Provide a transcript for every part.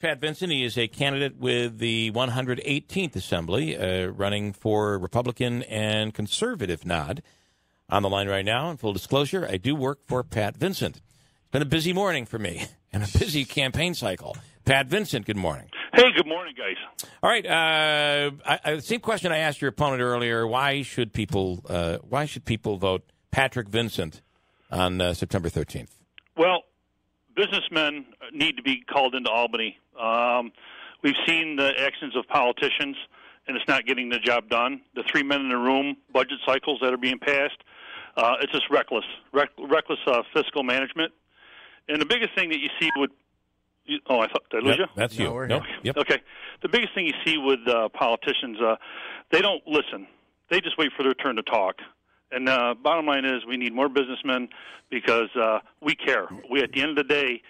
Pat Vincent. He is a candidate with the 118th Assembly, running for Republican and Conservative nod. On the line right now, in full disclosure, I do work for Pat Vincent. It's been a busy morning for me and a busy campaign cycle. Pat Vincent, good morning. Hey, good morning, guys. All right, the same question I asked your opponent earlier. Why should people vote Patrick Vincent on September 13th? Well, businessmen need to be called into Albany. We've seen the actions of politicians, and it's not getting the job done. The 3 men in the room budget cycles that are being passed, it's just reckless fiscal management. And the biggest thing that you see with did I lose you? That's you. No, nope. Yep. Okay. The biggest thing you see with politicians, they don't listen. They just wait for their turn to talk. And bottom line is we need more businessmen because we care. At the end of the day,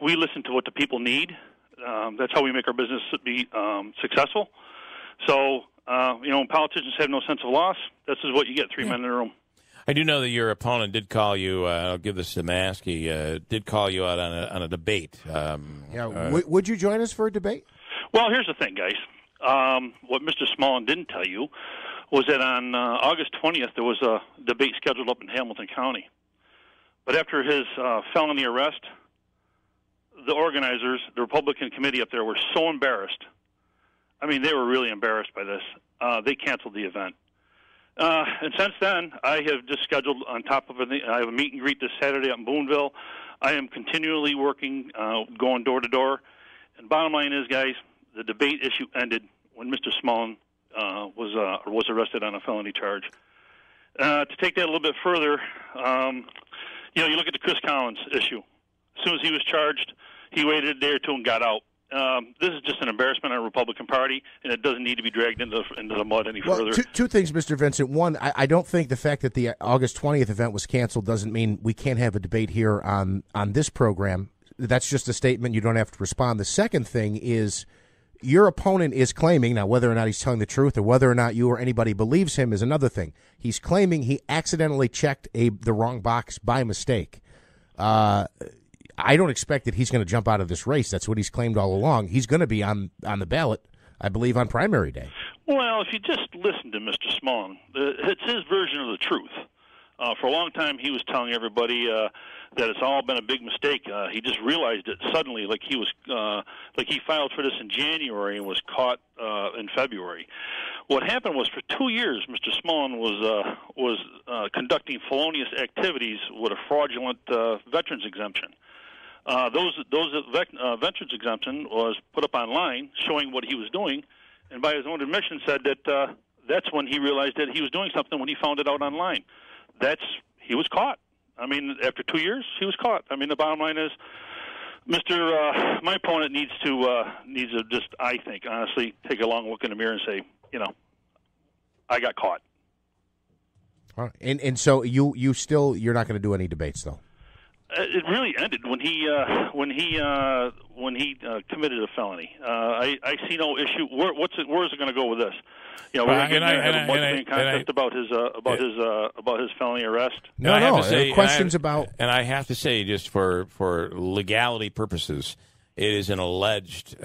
we listen to what the people need. That's how we make our business be successful. So, when politicians have no sense of loss, this is what you get, 3 men in a room. I do know that your opponent did call you. I'll give this to Mask. He did call you out on a debate. Would you join us for a debate? Well, here's the thing, guys. What Mr. Smolin didn't tell you was that on August 20th there was a debate scheduled up in Hamilton County. But after his felony arrest, the organizers, the Republican committee up there, were so embarrassed. I mean, they were really embarrassed by this. They canceled the event. And since then, I have just scheduled on top of it. I have a meet and greet this Saturday up in Boonville. I am continually working, going door to door. And bottom line is, guys, the debate issue ended when Mr. Smolin was arrested on a felony charge. To take that a little bit further, you look at the Chris Collins issue. As soon as he was charged, he waited a day or two and got out. This is just an embarrassment on the Republican Party, and it doesn't need to be dragged into the mud any further. Two things, Mr. Vincent. One, I don't think the fact that the August 20th event was canceled doesn't mean we can't have a debate here on this program. That's just a statement. You don't have to respond. The second thing is your opponent is claiming, now whether or not he's telling the truth or whether or not you or anybody believes him is another thing. He's claiming he accidentally checked the wrong box by mistake. I don't expect that he's going to jump out of this race. That's what he's claimed all along. He's going to be on the ballot, I believe, on primary day. Well, if you just listen to Mr. Smolin, it's his version of the truth. For a long time, he was telling everybody that it's all been a big mistake. He just realized it suddenly, like he filed for this in January and was caught in February. What happened was, for 2 years, Mr. Smolin was conducting felonious activities with a fraudulent veterans exemption. Those veterans exemption was put up online showing what he was doing, and by his own admission said that that's when he realized that he was doing something when he found it out online. He was caught. I mean, after 2 years, he was caught. I mean, the bottom line is, my opponent needs to just, I think, honestly, take a long look in the mirror and say, I got caught. All right. And so you're not going to do any debates, though? It really ended when he committed a felony. I see no issue. Where is it going to go with this? We're going to have a budgeting contest about his felony arrest. No. Questions about. And I have to say, just for legality purposes, it is an alleged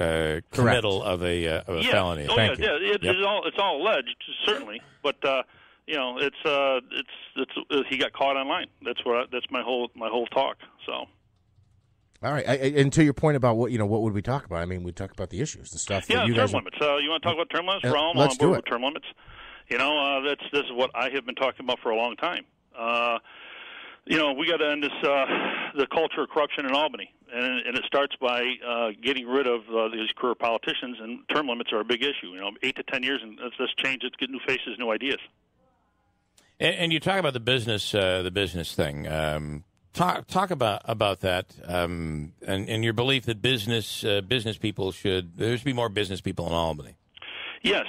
committal of a felony. Thank you. It's all alleged, certainly, but. He got caught online. That's my whole talk. So, all right. And to your point about what would we talk about? I mean, we talk about the issues, the stuff. Yeah, that you term guys limits. You want to talk about term limits? We're all let's on board do it. with term limits. This is what I have been talking about for a long time. We got to end the culture of corruption in Albany, and it starts by getting rid of these career politicians. And term limits are a big issue. 8 to 10 years, and let's change it, get new faces, new ideas. And you talk about the business thing. Talk about that, and your belief that business people there should be more business people in Albany. Yes,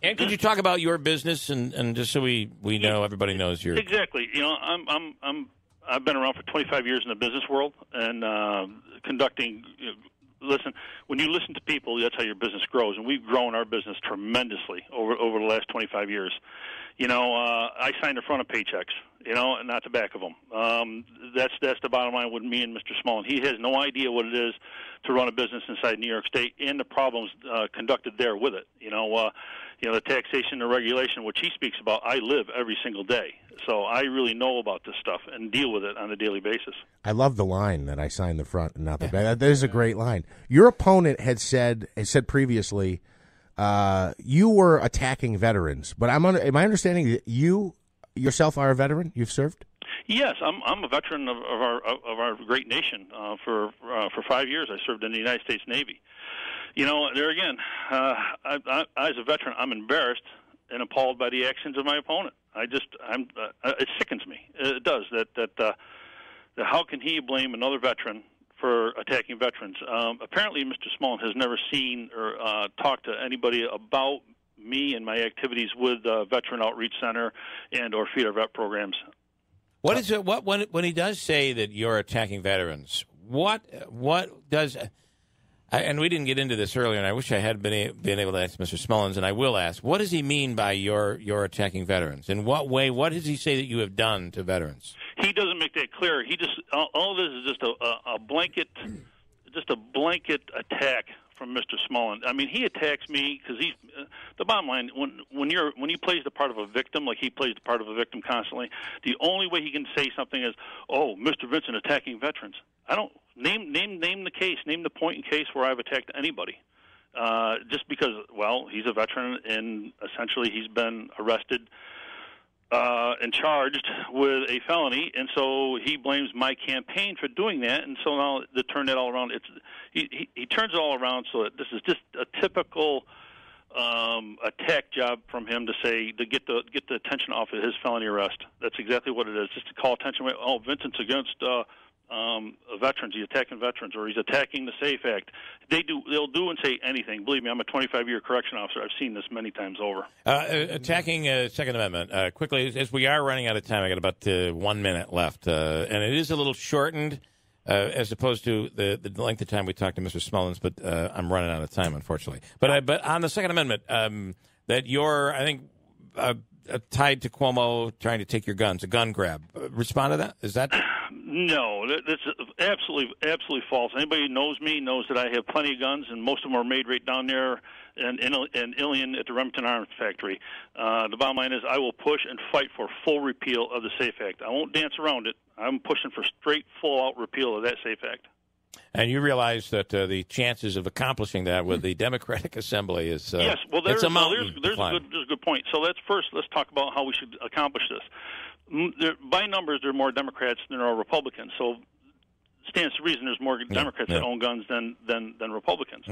And could you talk about your business and just so we know, everybody knows your exactly. I've been around for 25 years in the business world and conducting. Listen, when you listen to people, that's how your business grows, and we've grown our business tremendously over the last 25 years. I signed the front of paychecks, and not the back of them. That's the bottom line with me and Mr. Smolin. He has no idea what it is to run a business inside New York State and the problems conducted there with it. The taxation and regulation, which he speaks about, I live every single day. So I really know about this stuff and deal with it on a daily basis. I love the line that I signed the front and not the back. That is a great line. Your opponent had said previously you were attacking veterans, but am I understanding that you yourself are a veteran? You've served? Yes, I'm a veteran of our great nation. For 5 years, I served in the United States Navy. There again, as a veteran, I'm embarrassed and appalled by the actions of my opponent. It sickens me. It does. That how can he blame another veteran for attacking veterans? Apparently, Mr. Smolin has never seen or talked to anybody about me and my activities with Veteran Outreach Center and or Feed Our Vet programs. What is it? When he does say that you're attacking veterans, what does? And we didn't get into this earlier, and I wish I had been able to ask Mr. Smolins, and I will ask. What does he mean by you're attacking veterans? In what way? What does he say that you have done to veterans? He doesn't make that clear. He just all of this is just a blanket attack from Mr. Smolin. I mean, he attacks me because he's the bottom line. When he plays the part of a victim, like he plays the part of a victim constantly, the only way he can say something is, "Oh, Mr. Vincent attacking veterans." I don't name the case, name the point in case where I've attacked anybody. Just because, well, he's a veteran and essentially he's been arrested and charged with a felony, and so he blames my campaign for doing that. And so now to turn that all around, he turns it all around so that this is just a typical attack job from him to get the attention off of his felony arrest. That's exactly what it is, just to call attention. Oh, Vincent's against veterans. He's attacking veterans, or he's attacking the SAFE Act. They'll do and say anything. Believe me, I'm a 25-year correction officer. I've seen this many times over. Attacking Second Amendment. Quickly, as we are running out of time, I got about 1 minute left, and it is a little shortened as opposed to the length of time we talked to Mr. Smolins, but I'm running out of time, unfortunately. But on the Second Amendment, that you're, I think, tied to Cuomo trying to take your guns, a gun grab. Respond to that? Is that? No, that's absolutely false. Anybody who knows me knows that I have plenty of guns, and most of them are made right down there in Ilion at the Remington Arms Factory. The bottom line is I will push and fight for full repeal of the SAFE Act. I won't dance around it. I'm pushing for straight, full-out repeal of that SAFE Act. And you realize that the chances of accomplishing that with the Democratic Assembly is yes. Well, there's a good point. So let's talk about how we should accomplish this. By numbers, there are more Democrats than there are Republicans. So stands to reason there's more Democrats that own guns than Republicans.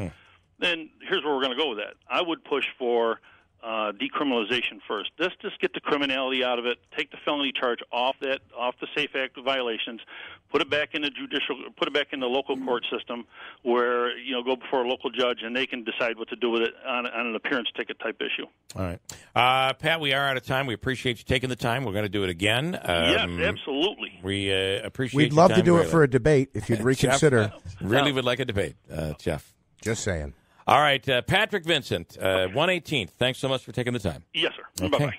Then here's where we're going to go with that. I would push for decriminalization first. Let's just get the criminality out of it. Take the felony charge off the SAFE Act violations. Put it back in the local court system, where go before a local judge and they can decide what to do with it on an appearance ticket type issue. All right, Pat, we are out of time. We appreciate you taking the time. We're going to do it again. Yeah, absolutely. We appreciate. We'd love to do it for a debate if you'd reconsider. Jeff, really would like a debate, Jeff. Just saying. All right, Patrick Vincent, 118th. Thanks so much for taking the time. Yes, sir. Okay. Bye-bye.